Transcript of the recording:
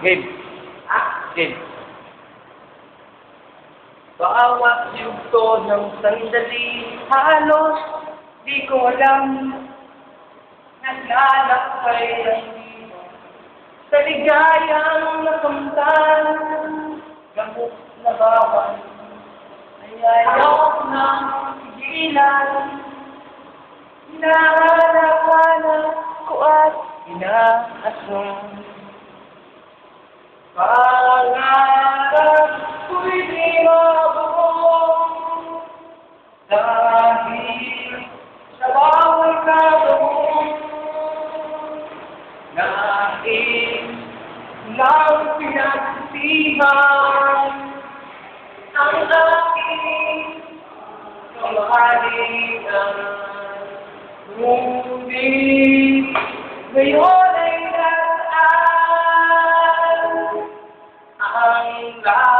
Game. Game. Bawat yugto ng sandali, halos di ko alam. Naglalakbay ang dito sa ligayang nakamtan. Gamot na bawal ay ayaw ng pigilan. Hinahanap-hanap ko at inaasong pangarap ko'y di mabuo dahil sa bawal kagawin. Nais lang pinagsisihan ang aking kamahalian. Ngunit ngayon ay nasaan ang lahat